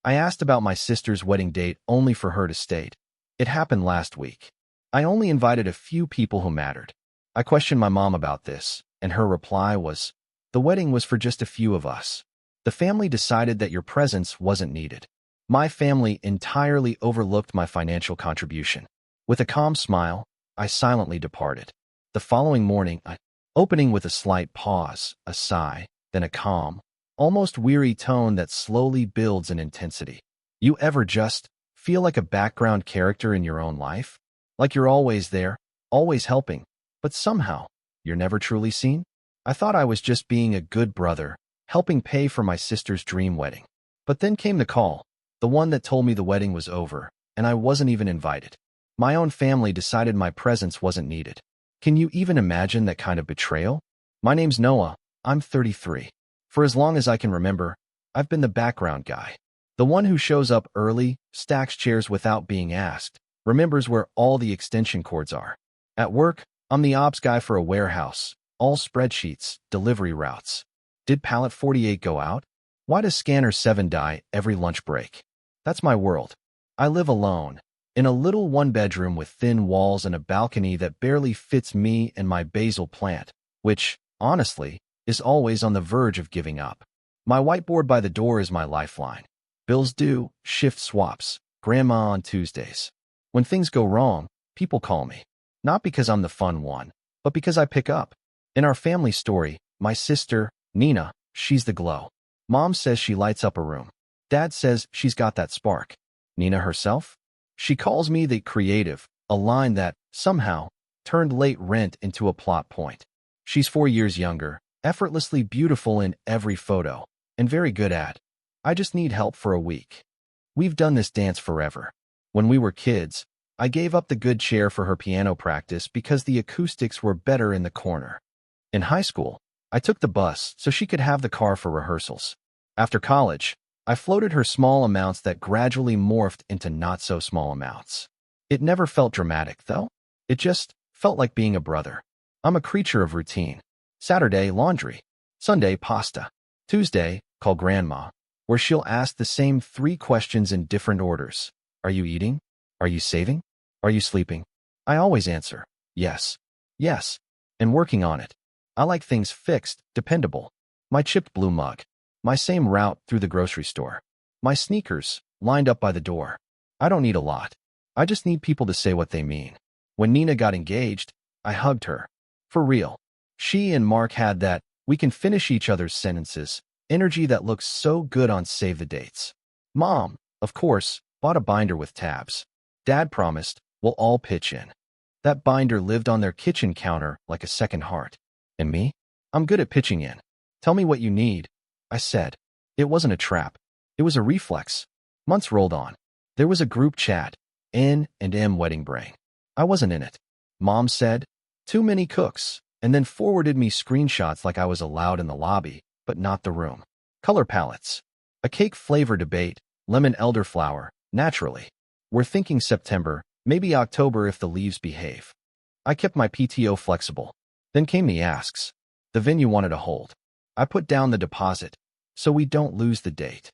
I asked about my sister's wedding date only for her to state, "It happened last week. I only invited a few people who mattered." I questioned my mom about this, and her reply was, "The wedding was for just a few of us. The family decided that your presence wasn't needed." My family entirely overlooked my financial contribution. With a calm smile, I silently departed. The following morning, opening with a slight pause, a sigh, then a calm, almost weary tone that slowly builds in intensity. You ever just feel like a background character in your own life? Like you're always there, always helping, but somehow you're never truly seen? I thought I was just being a good brother, helping pay for my sister's dream wedding. But then came the call, the one that told me the wedding was over, and I wasn't even invited. My own family decided my presence wasn't needed. Can you even imagine that kind of betrayal? My name's Noah. I'm 33. For as long as I can remember, I've been the background guy. The one who shows up early, stacks chairs without being asked, remembers where all the extension cords are. At work, I'm the ops guy for a warehouse, all spreadsheets, delivery routes. Did pallet 48 go out? Why does scanner 7 die every lunch break? That's my world. I live alone, in a little one-bedroom with thin walls and a balcony that barely fits me and my basil plant, which, honestly, is always on the verge of giving up. My whiteboard by the door is my lifeline. Bills due, shift swaps, grandma on Tuesdays. When things go wrong, people call me. Not because I'm the fun one, but because I pick up. In our family story, my sister, Nina, she's the glow. Mom says she lights up a room. Dad says she's got that spark. Nina herself? She calls me the creative, a line that, somehow, turned late rent into a plot point. She's 4 years younger, effortlessly beautiful in every photo, and very good at, "I just need help for a week." We've done this dance forever. When we were kids, I gave up the good chair for her piano practice because the acoustics were better in the corner. In high school, I took the bus so she could have the car for rehearsals. After college, I floated her small amounts that gradually morphed into not-so-small amounts. It never felt dramatic, though. It just felt like being a brother. I'm a creature of routine. Saturday, laundry. Sunday, pasta. Tuesday, call grandma, where she'll ask the same 3 questions in different orders. Are you eating? Are you saving? Are you sleeping? I always answer, yes, yes, and working on it. I like things fixed, dependable. My chipped blue mug. My same route through the grocery store. My sneakers, lined up by the door. I don't need a lot. I just need people to say what they mean. When Nina got engaged, I hugged her. For real. She and Mark had that, we can finish each other's sentences, energy that looks so good on Save the Dates. Mom, of course, bought a binder with tabs. Dad promised, we'll all pitch in. That binder lived on their kitchen counter like a second heart. And me? I'm good at pitching in. Tell me what you need, I said. It wasn't a trap. It was a reflex. Months rolled on. There was a group chat, N&M Wedding Brain. I wasn't in it. Mom said, "Too many cooks," and then forwarded me screenshots like I was allowed in the lobby, but not the room. Color palettes. A cake flavor debate, lemon elderflower, naturally. We're thinking September, maybe October if the leaves behave. I kept my PTO flexible. Then came the asks. The venue wanted a hold. I put down the deposit, so we don't lose the date.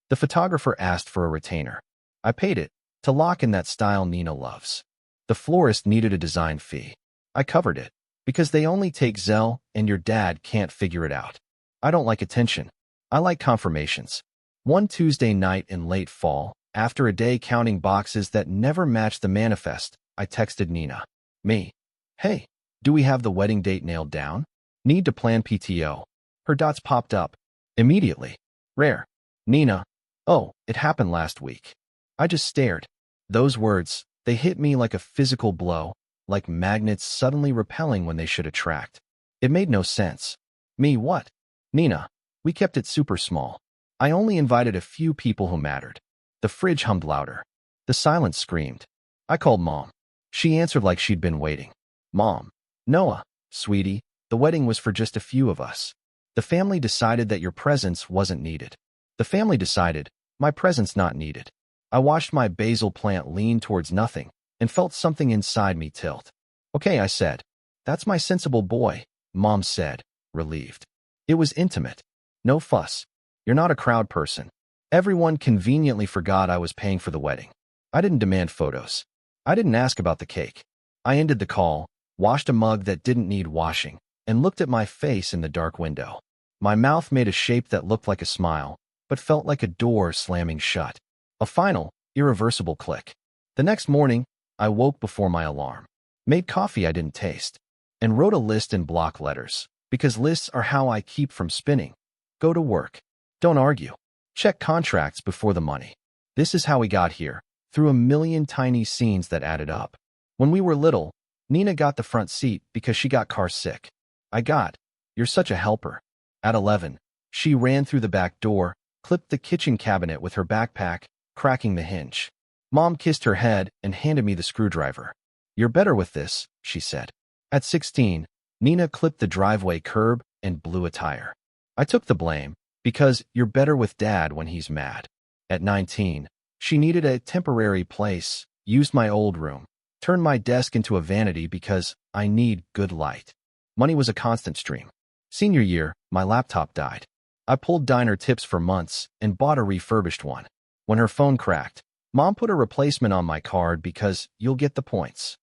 The photographer asked for a retainer. I paid it, to lock in that style Nina loves. The florist needed a design fee. I covered it, because they only take Zelle and your dad can't figure it out. I don't like attention. I like confirmations. One Tuesday night in late fall, after a day counting boxes that never matched the manifest, I texted Nina. Me. Hey, do we have the wedding date nailed down? Need to plan PTO. Her dots popped up. Immediately. Rare. Nina. Oh, it happened last week. I just stared. Those words, they hit me like a physical blow, like magnets suddenly repelling when they should attract. It made no sense. Me what? Nina. We kept it super small. I only invited a few people who mattered. The fridge hummed louder. The silence screamed. I called Mom. She answered like she'd been waiting. Mom. Noah, sweetie, the wedding was for just a few of us. The family decided that your presence wasn't needed. The family decided, my presence not needed. I watched my basil plant lean towards nothing and felt something inside me tilt. Okay, I said. That's my sensible boy, Mom said, relieved. It was intimate. No fuss. You're not a crowd person. Everyone conveniently forgot I was paying for the wedding. I didn't demand photos. I didn't ask about the cake. I ended the call, washed a mug that didn't need washing, and looked at my face in the dark window. My mouth made a shape that looked like a smile, but felt like a door slamming shut. A final, irreversible click. The next morning, I woke before my alarm, made coffee I didn't taste, and wrote a list in block letters, because lists are how I keep from spinning. Go to work. Don't argue. Check contracts before the money. This is how we got here, through a million tiny scenes that added up. When we were little, Nina got the front seat because she got car sick. I got, "You're such a helper." At 11, she ran through the back door, clipped the kitchen cabinet with her backpack, cracking the hinge. Mom kissed her head and handed me the screwdriver. "You're better with this," she said. At 16, Nina clipped the driveway curb and blew a tire. I took the blame, because you're better with Dad when he's mad. At 19, she needed a temporary place, used my old room, turned my desk into a vanity because I need good light. Money was a constant stream. Senior year, my laptop died. I pulled diner tips for months and bought a refurbished one. When her phone cracked, Mom put a replacement on my card because you'll get the points.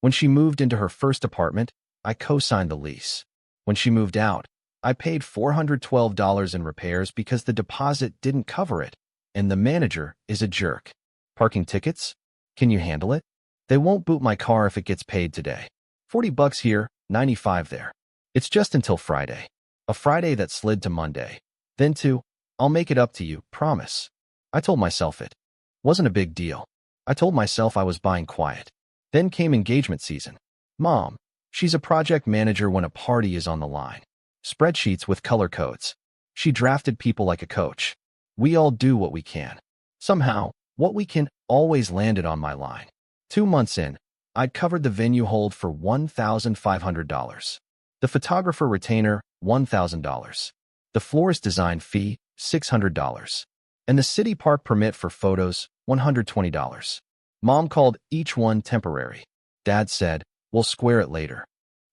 When she moved into her first apartment, I co-signed the lease. When she moved out, I paid $412 in repairs because the deposit didn't cover it, and the manager is a jerk. Parking tickets? Can you handle it? They won't boot my car if it gets paid today. $40 here, $95 there. It's just until Friday. A Friday that slid to Monday. Then to, "I'll make it up to you, promise." I told myself it wasn't a big deal. I told myself I was buying quiet. Then came engagement season. Mom, she's a project manager when a party is on the line. Spreadsheets with color codes. She drafted people like a coach. We all do what we can. Somehow, what we can always landed on my line. 2 months in, I'd covered the venue hold for $1,500. The photographer retainer, $1,000. The florist design fee, $600. And the city park permit for photos, $120. Mom called each one temporary. Dad said, "We'll square it later."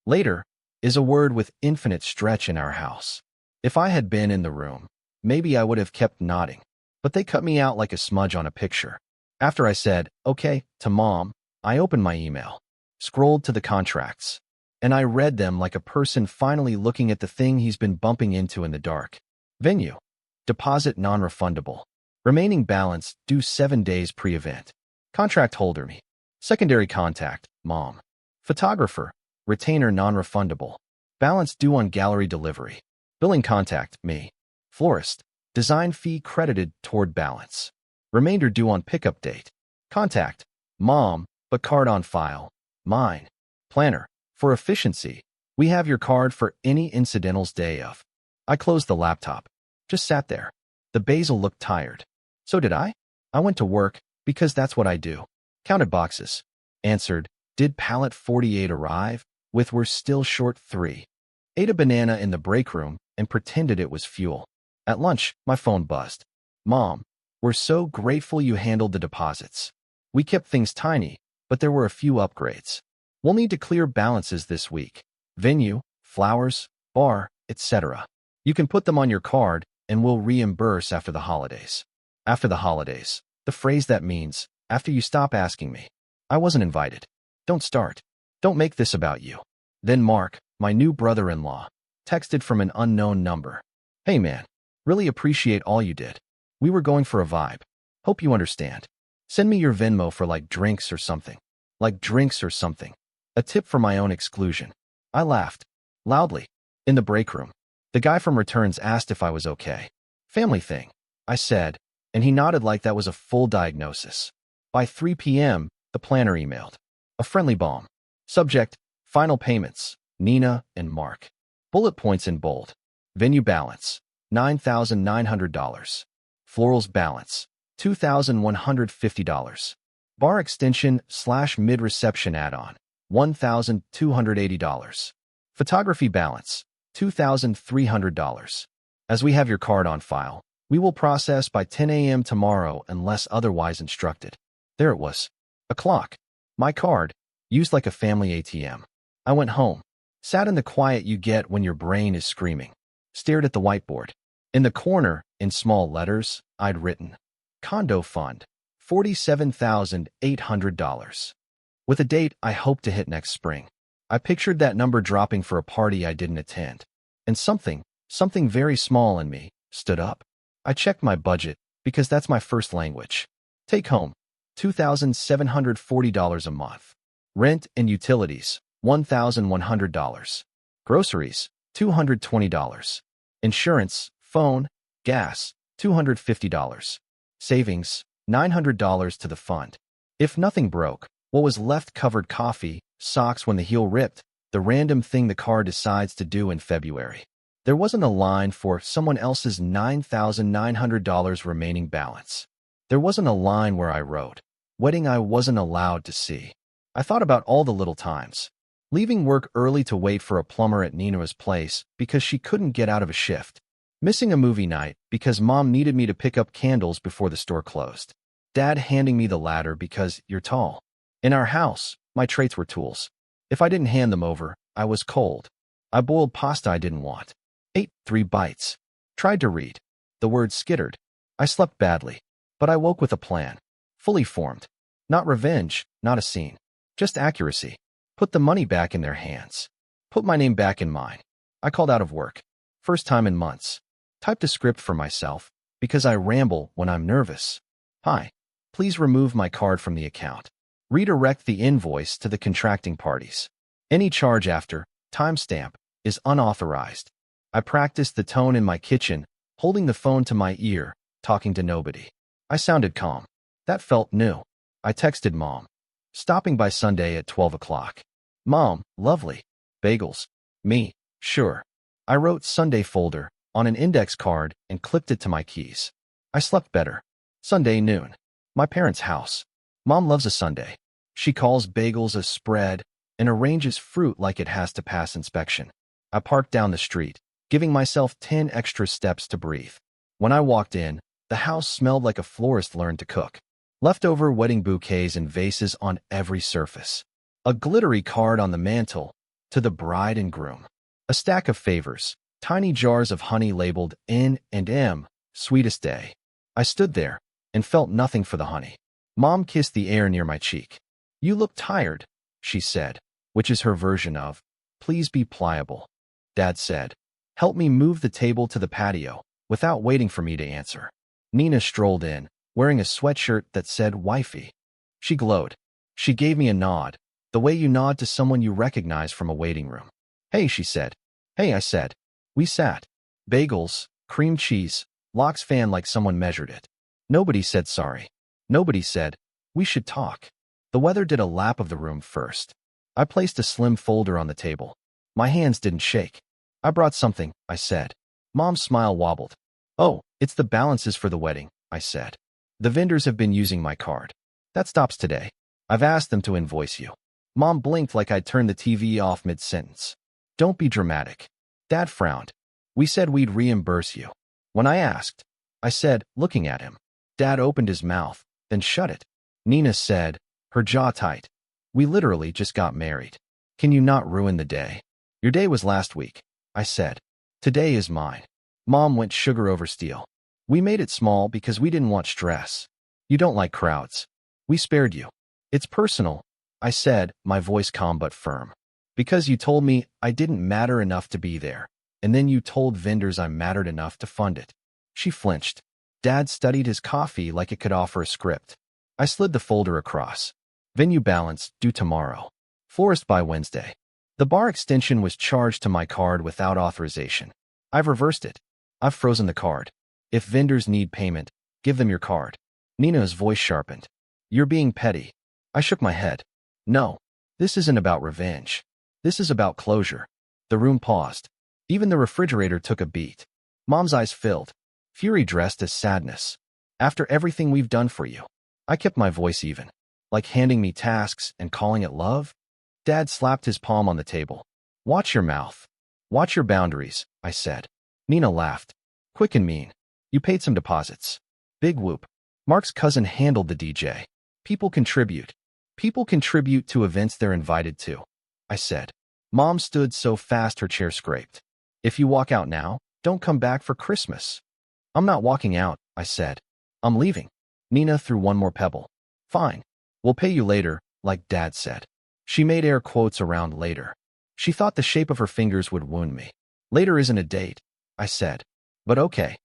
Later is a word with infinite stretch in our house. If I had been in the room, maybe I would have kept nodding, but they cut me out like a smudge on a picture. After I said, "Okay," to Mom, I opened my email, scrolled to the contracts, and I read them like a person finally looking at the thing he's been bumping into in the dark. Venue. Deposit non-refundable. Remaining balance due 7 days pre-event. Contract holder me. Secondary contact, Mom. Photographer. Retainer non-refundable. Balance due on gallery delivery. Billing contact, me. Florist. Design fee credited toward balance. Remainder due on pickup date. Contact. Mom, but card on file. Mine. Planner. For efficiency, we have your card for any incidentals day of. I closed the laptop. Just sat there. The basil looked tired. So did I. I went to work, because that's what I do. Counted boxes. Answered, "Did pallet 48 arrive?" With "We're still short 3. Ate a banana in the break room and pretended it was fuel. At lunch, my phone buzzed. "Mom, we're so grateful you handled the deposits. We kept things tiny, but there were a few upgrades. We'll need to clear balances this week. Venue, flowers, bar, etc. You can put them on your card and we'll reimburse after the holidays." After the holidays, the phrase that means, after you stop asking me. I wasn't invited. Don't start. Don't make this about you. Then Mark, my new brother-in-law, texted from an unknown number. "Hey man, really appreciate all you did. We were going for a vibe. Hope you understand. Send me your Venmo for like drinks or something. Like drinks or something. A tip for my own exclusion." I laughed. Loudly. In the break room. The guy from returns asked if I was okay. "Family thing," I said, and he nodded like that was a full diagnosis. By 3 p.m., the planner emailed. A friendly bomb. Subject, final payments, Nina and Mark. Bullet points in bold. Venue balance, $9,900. Florals balance, $2,150. Bar extension / mid-reception add-on, $1,280. Photography balance, $2,300. As we have your card on file, we will process by 10 a.m. tomorrow unless otherwise instructed. There it was. A clock. My card, used like a family ATM. I went home, sat in the quiet you get when your brain is screaming, stared at the whiteboard. In the corner, in small letters, I'd written, Condo Fund, $47,800. With a date I hope to hit next spring. I pictured that number dropping for a party I didn't attend. And something very small in me, stood up. I checked my budget, because that's my first language. Take home, $2,740 a month. Rent and utilities, $1,100. Groceries, $220. Insurance, phone, gas, $250. Savings, $900 to the fund. If nothing broke, what was left covered coffee, socks when the heel ripped, the random thing the car decides to do in February. There wasn't a line for someone else's $9,900 remaining balance. There wasn't a line where I wrote, wedding I wasn't allowed to see. I thought about all the little times. Leaving work early to wait for a plumber at Nina's place because she couldn't get out of a shift. Missing a movie night because Mom needed me to pick up candles before the store closed. Dad handing me the ladder because you're tall. In our house, my traits were tools. If I didn't hand them over, I was cold. I boiled pasta I didn't want. Ate 3 bites. Tried to read. The word skittered. I slept badly. But I woke with a plan. Fully formed. Not revenge, not a scene. Just accuracy. Put the money back in their hands. Put my name back in mine. I called out of work. First time in months. Typed a script for myself, because I ramble when I'm nervous. Hi. Please remove my card from the account. Redirect the invoice to the contracting parties. Any charge after, timestamp, is unauthorized. I practiced the tone in my kitchen, holding the phone to my ear, talking to nobody. I sounded calm. That felt new. I texted Mom. Stopping by Sunday at 12 o'clock. Mom, lovely. Bagels. Me, sure. I wrote Sunday folder on an index card and clipped it to my keys. I slept better. Sunday noon. My parents' house. Mom loves a Sunday. She calls bagels a spread and arranges fruit like it has to pass inspection. I parked down the street, giving myself 10 extra steps to breathe. When I walked in, the house smelled like a florist learned to cook. Leftover wedding bouquets and vases on every surface. A glittery card on the mantle, to the bride and groom. A stack of favors, tiny jars of honey labeled N and M, sweetest day. I stood there and felt nothing for the honey. Mom kissed the air near my cheek. You look tired, she said, which is her version of, please be pliable. Dad said, help me move the table to the patio, without waiting for me to answer. Nina strolled in, wearing a sweatshirt that said wifey. She glowed. She gave me a nod, the way you nod to someone you recognize from a waiting room. Hey, she said. Hey, I said. We sat. Bagels, cream cheese, lox fan like someone measured it. Nobody said sorry. Nobody said, we should talk. The weather did a lap of the room first. I placed a slim folder on the table. My hands didn't shake. I brought something, I said. Mom's smile wobbled. Oh, it's the balances for the wedding, I said. The vendors have been using my card. That stops today. I've asked them to invoice you. Mom blinked like I'd turned the TV off mid-sentence. Don't be dramatic. Dad frowned. We said we'd reimburse you. When I asked, I said, looking at him. Dad opened his mouth, then shut it. Nina said, her jaw tight. We literally just got married. Can you not ruin the day? Your day was last week, I said. Today is mine. Mom went sugar over steel. We made it small because we didn't want stress. You don't like crowds. We spared you. It's personal, I said, my voice calm but firm. Because you told me I didn't matter enough to be there, and then you told vendors I mattered enough to fund it. She flinched. Dad studied his coffee like it could offer a script. I slid the folder across. Venue balance, due tomorrow. Florist by Wednesday. The bar extension was charged to my card without authorization. I've reversed it. I've frozen the card. If vendors need payment, give them your card. Nina's voice sharpened. You're being petty. I shook my head. No, this isn't about revenge. This is about closure. The room paused. Even the refrigerator took a beat. Mom's eyes filled. Fury dressed as sadness. After everything we've done for you. I kept my voice even. Like handing me tasks and calling it love? Dad slapped his palm on the table. Watch your mouth. Watch your boundaries, I said. Nina laughed. Quick and mean. You paid some deposits. Big whoop. Mark's cousin handled the DJ. People contribute. People contribute to events they're invited to, I said. Mom stood so fast her chair scraped. If you walk out now, don't come back for Christmas. I'm not walking out, I said. I'm leaving. Nina threw one more pebble. Fine. We'll pay you later, like Dad said. She made air quotes around later. She thought the shape of her fingers would wound me. Later isn't a date, I said. But okay.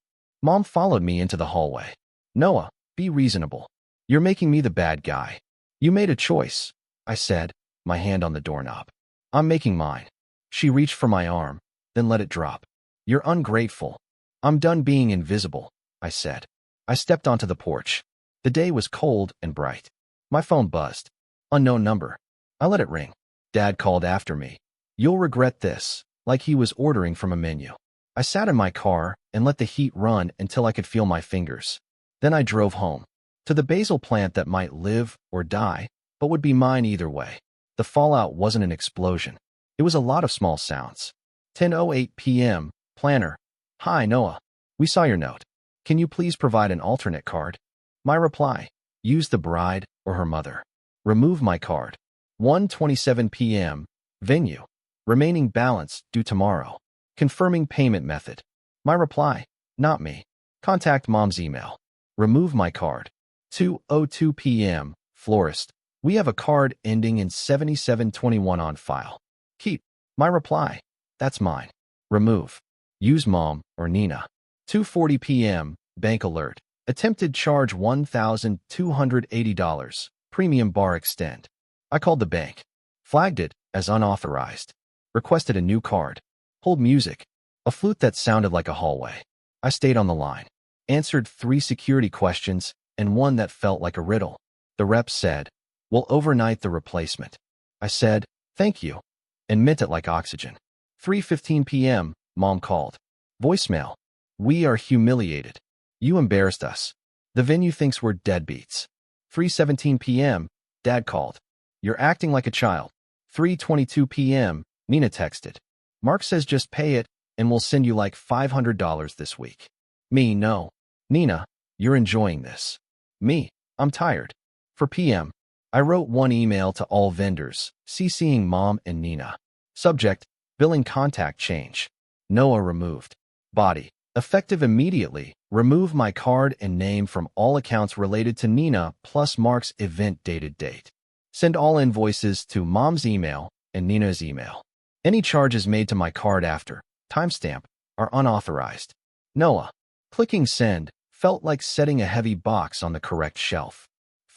Mom followed me into the hallway. Noah, be reasonable. You're making me the bad guy. You made a choice, I said, my hand on the doorknob. I'm making mine. She reached for my arm, then let it drop. You're ungrateful. I'm done being invisible, I said. I stepped onto the porch. The day was cold and bright. My phone buzzed. Unknown number. I let it ring. Dad called after me. You'll regret this, like he was ordering from a menu. I sat in my car and let the heat run until I could feel my fingers. Then I drove home. To the basil plant that might live or die, but would be mine either way. The fallout wasn't an explosion. It was a lot of small sounds. 10:08 p.m. Planner. Hi, Noah. We saw your note. Can you please provide an alternate card? My reply. Use the bride or her mother. Remove my card. 1:27 p.m. Venue. Remaining balance due tomorrow. Confirming payment method. My reply. Not me. Contact mom's email. Remove my card. 2:02 p.m. Florist. We have a card ending in 7721 on file. Keep. My reply. That's mine. Remove. Use mom or Nina. 2:40 p.m. Bank alert. Attempted charge $1,280. Premium bar extend. I called the bank. Flagged it as unauthorized. Requested a new card. Hold music. A flute that sounded like a hallway. I stayed on the line. Answered 3 security questions and one that felt like a riddle. The rep said, we'll overnight the replacement. I said, thank you, and meant it like oxygen. 3:15 p.m. Mom called. Voicemail. We are humiliated. You embarrassed us. The venue thinks we're deadbeats. 3:17 p.m. Dad called. You're acting like a child. 3:22 p.m. Nina texted. Mark says just pay it, and we'll send you like $500 this week. Me, no. Nina, you're enjoying this. Me, I'm tired. 4 p.m. I wrote one email to all vendors, CCing Mom and Nina. Subject, billing contact change. Noah removed. Body, effective immediately. Remove my card and name from all accounts related to Nina plus Mark's event dated date. Send all invoices to Mom's email and Nina's email. Any charges made to my card after timestamp are unauthorized. Noah. Clicking send felt like setting a heavy box on the correct shelf.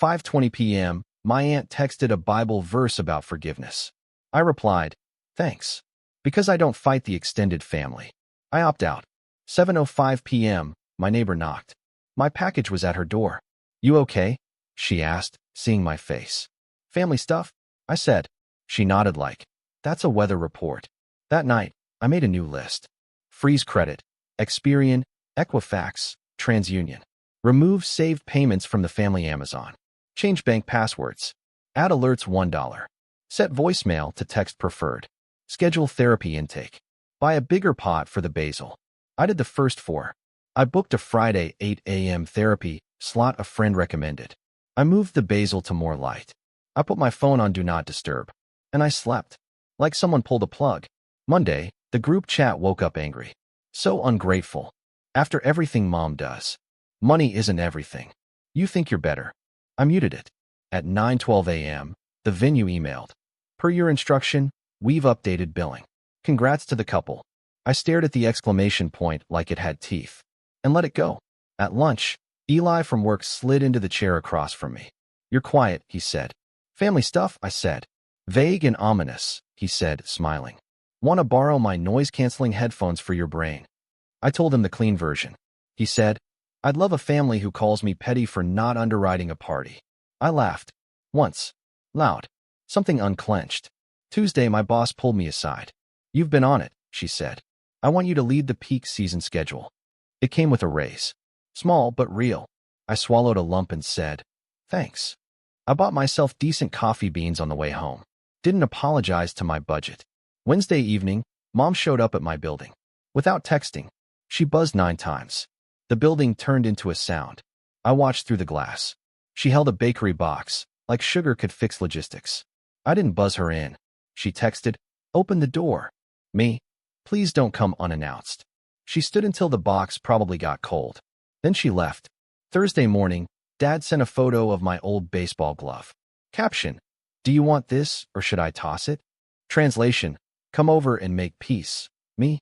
5:20 p.m. My aunt texted a Bible verse about forgiveness. I replied, thanks. Because I don't fight the extended family. I opt out. 7:05 p.m. My neighbor knocked. My package was at her door. You okay? She asked, seeing my face. Family stuff? I said. She nodded like, that's a weather report. That night, I made a new list. Freeze credit, Experian, Equifax, TransUnion. Remove saved payments from the family Amazon. Change bank passwords. Add alerts $1. Set voicemail to text preferred. Schedule therapy intake. Buy a bigger pot for the basil. I did the first 4. I booked a Friday 8 a.m. therapy slot a friend recommended. I moved the basil to more light. I put my phone on Do Not Disturb. And I slept. Like someone pulled a plug. Monday, the group chat woke up angry. So ungrateful. After everything Mom does. Money isn't everything. You think you're better. I muted it. At 9:12 a.m., the venue emailed. Per your instruction, we've updated billing. Congrats to the couple. I stared at the exclamation point like it had teeth. And let it go. At lunch, Eli from work slid into the chair across from me. You're quiet, he said. Family stuff, I said. Vague and ominous, he said, smiling. Want to borrow my noise-canceling headphones for your brain? I told him the clean version. He said, I'd love a family who calls me petty for not underwriting a party. I laughed. Once. Loud. Something unclenched. Tuesday, my boss pulled me aside. You've been on it, she said. I want you to lead the peak season schedule. It came with a raise. Small but real. I swallowed a lump and said, thanks. I bought myself decent coffee beans on the way home. Didn't apologize to my budget. Wednesday evening, Mom showed up at my building. Without texting. She buzzed 9 times. The building turned into a sound. I watched through the glass. She held a bakery box, like sugar could fix logistics. I didn't buzz her in. She texted, open the door. Me? Please don't come unannounced. She stood until the box probably got cold. Then she left. Thursday morning, Dad sent a photo of my old baseball glove. Caption: "Do you want this or should I toss it?" Translation: "Come over and make peace. Me?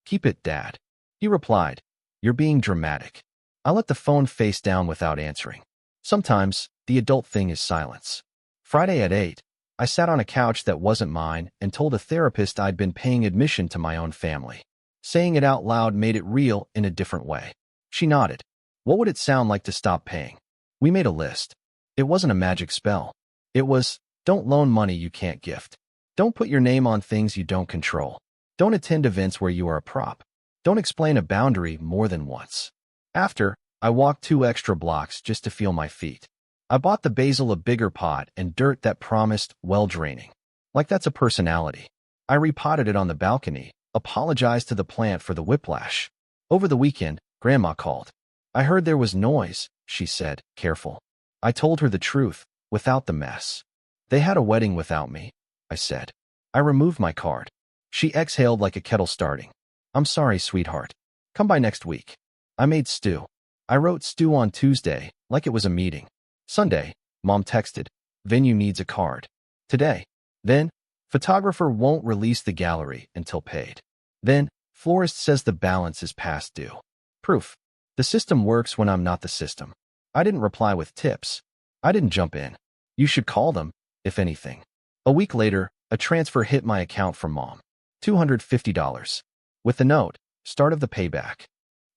Keep it, Dad." He replied, "You're being dramatic." I let the phone face down without answering. Sometimes, the adult thing is silence. Friday at 8, I sat on a couch that wasn't mine and told a therapist I'd been paying admission to my own family. Saying it out loud made it real in a different way. She nodded. What would it sound like to stop paying? We made a list. It wasn't a magic spell. It was, don't loan money you can't gift. Don't put your name on things you don't control. Don't attend events where you are a prop. Don't explain a boundary more than once. After, I walked 2 extra blocks just to feel my feet. I bought the basil a bigger pot and dirt that promised well draining. Like that's a personality. I repotted it on the balcony, apologized to the plant for the whiplash. Over the weekend, Grandma called. I heard there was noise, she said, careful. I told her the truth, without the mess. They had a wedding without me, I said. I removed my card. She exhaled like a kettle starting. I'm sorry, sweetheart. Come by next week. I made stew. I wrote stew on Tuesday, like it was a meeting. Sunday, Mom texted, venue needs a card. Today. Then, photographer won't release the gallery until paid. Then, florist says the balance is past due. Proof. The system works when I'm not the system. I didn't reply with tips. I didn't jump in. You should call them, if anything. A week later, a transfer hit my account from Mom. $250. With the note, start of the payback.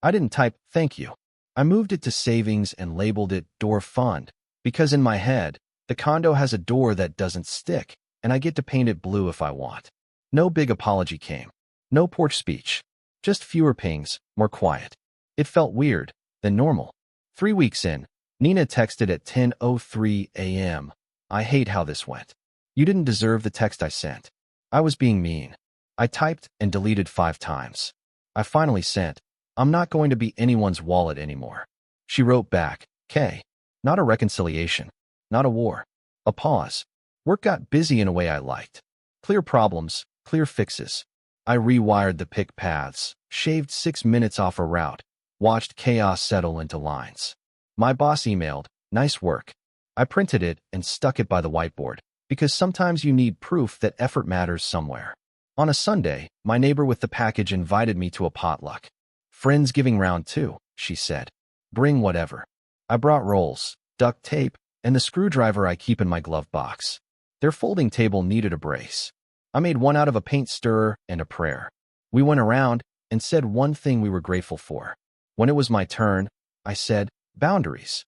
I didn't type, thank you. I moved it to savings and labeled it door fund, because in my head, the condo has a door that doesn't stick, and I get to paint it blue if I want. No big apology came. No porch speech. Just fewer pings, more quiet. It felt weird, than normal. 3 weeks in, Nina texted at 10:03 a.m. I hate how this went. You didn't deserve the text I sent. I was being mean. I typed and deleted 5 times. I finally sent, I'm not going to be anyone's wallet anymore. She wrote back, K. Not a reconciliation. Not a war. A pause. Work got busy in a way I liked. Clear problems, clear fixes. I rewired the pick paths, shaved 6 minutes off a route, watched chaos settle into lines. My boss emailed, nice work. I printed it and stuck it by the whiteboard, because sometimes you need proof that effort matters somewhere. On a Sunday, my neighbor with the package invited me to a potluck. Friendsgiving round 2, she said. Bring whatever. I brought rolls, duct tape, and the screwdriver I keep in my glove box. Their folding table needed a brace. I made one out of a paint stirrer and a prayer. We went around and said one thing we were grateful for. When it was my turn, I said, boundaries.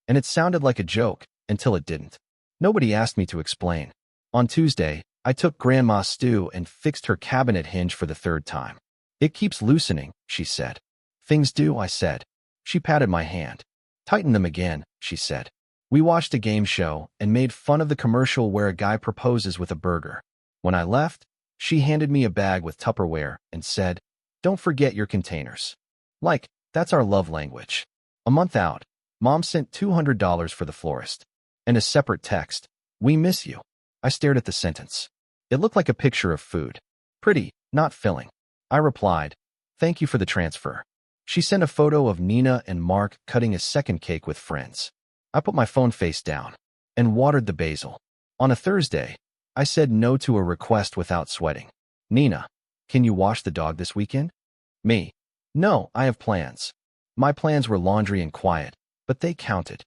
And it sounded like a joke, until it didn't. Nobody asked me to explain. On Tuesday, I took Grandma's stew and fixed her cabinet hinge for the 3rd time. It keeps loosening, she said. Things do, I said. She patted my hand. Tighten them again, she said. We watched a game show and made fun of the commercial where a guy proposes with a burger. When I left, she handed me a bag with Tupperware and said, don't forget your containers. Like, that's our love language. A month out, Mom sent $200 for the florist. And a separate text, we miss you. I stared at the sentence. It looked like a picture of food. Pretty, not filling. I replied, thank you for the transfer. She sent a photo of Nina and Mark cutting a second cake with friends. I put my phone face down and watered the basil. On a Thursday, I said no to a request without sweating. Nina, can you wash the dog this weekend? Me. No, I have plans. My plans were laundry and quiet, but they counted.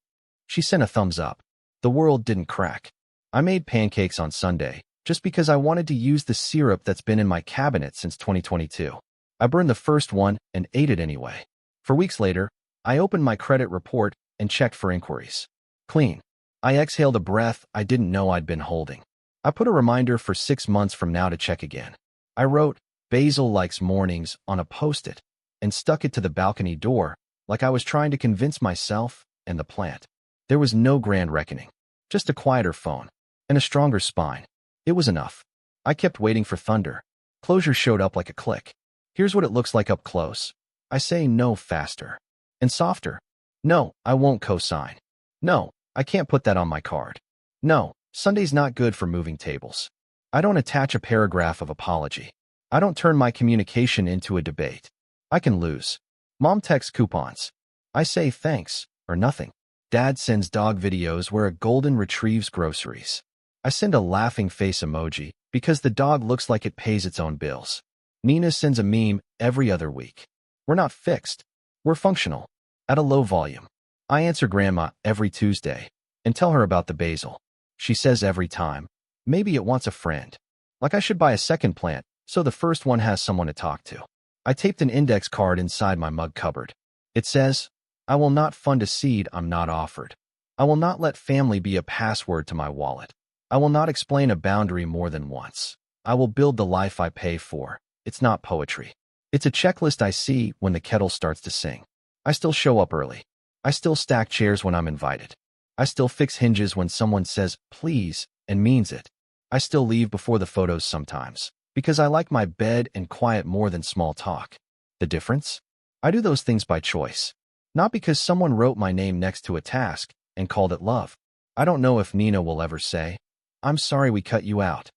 She sent a thumbs up. The world didn't crack. I made pancakes on Sunday, just because I wanted to use the syrup that's been in my cabinet since 2022. I burned the first one and ate it anyway. For weeks later, I opened my credit report and checked for inquiries. Clean. I exhaled a breath I didn't know I'd been holding. I put a reminder for 6 months from now to check again. I wrote, Basil likes mornings on a post-it and stuck it to the balcony door like I was trying to convince myself and the plant. There was no grand reckoning, just a quieter phone and a stronger spine. It was enough. I kept waiting for thunder. Closure showed up like a click. Here's what it looks like up close. I say no faster and softer. No, I won't co-sign. No, I can't put that on my card. No, Sunday's not good for moving tables. I don't attach a paragraph of apology. I don't turn my communication into a debate. I can lose. Mom texts coupons. I say thanks, or nothing. Dad sends dog videos where a golden retrieves groceries. I send a laughing face emoji because the dog looks like it pays its own bills. Nina sends a meme every other week. We're not fixed. We're functional. At a low volume. I answer Grandma every Tuesday and tell her about the basil. She says every time, maybe it wants a friend. Like I should buy a second plant so the first one has someone to talk to. I taped an index card inside my mug cupboard. It says, I will not fund a seed I'm not offered. I will not let family be a password to my wallet. I will not explain a boundary more than once. I will build the life I pay for. It's not poetry. It's a checklist I see when the kettle starts to sing. I still show up early. I still stack chairs when I'm invited. I still fix hinges when someone says, please, and means it. I still leave before the photos sometimes, because I like my bed and quiet more than small talk. The difference? I do those things by choice. Not because someone wrote my name next to a task and called it love. I don't know if Nina will ever say, I'm sorry we cut you out.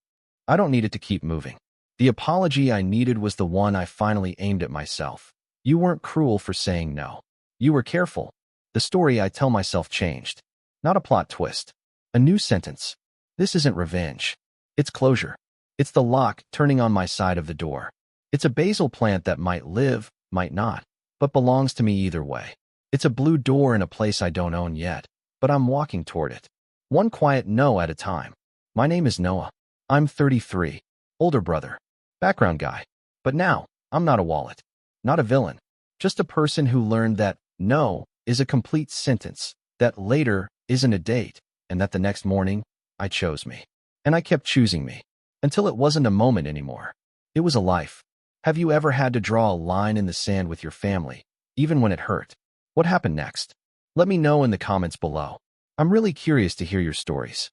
I don't need it to keep moving. The apology I needed was the one I finally aimed at myself. You weren't cruel for saying no. You were careful. The story I tell myself changed. Not a plot twist. A new sentence. This isn't revenge. It's closure. It's the lock turning on my side of the door. It's a basil plant that might live, might not, but belongs to me either way. It's a blue door in a place I don't own yet, but I'm walking toward it. One quiet no at a time. My name is Noah. I'm 33. Older brother. Background guy. But now, I'm not a wallet. Not a villain. Just a person who learned that no is a complete sentence, that later isn't a date, and that the next morning, I chose me. And I kept choosing me. Until it wasn't a moment anymore. It was a life. Have you ever had to draw a line in the sand with your family, even when it hurt? What happened next? Let me know in the comments below. I'm really curious to hear your stories.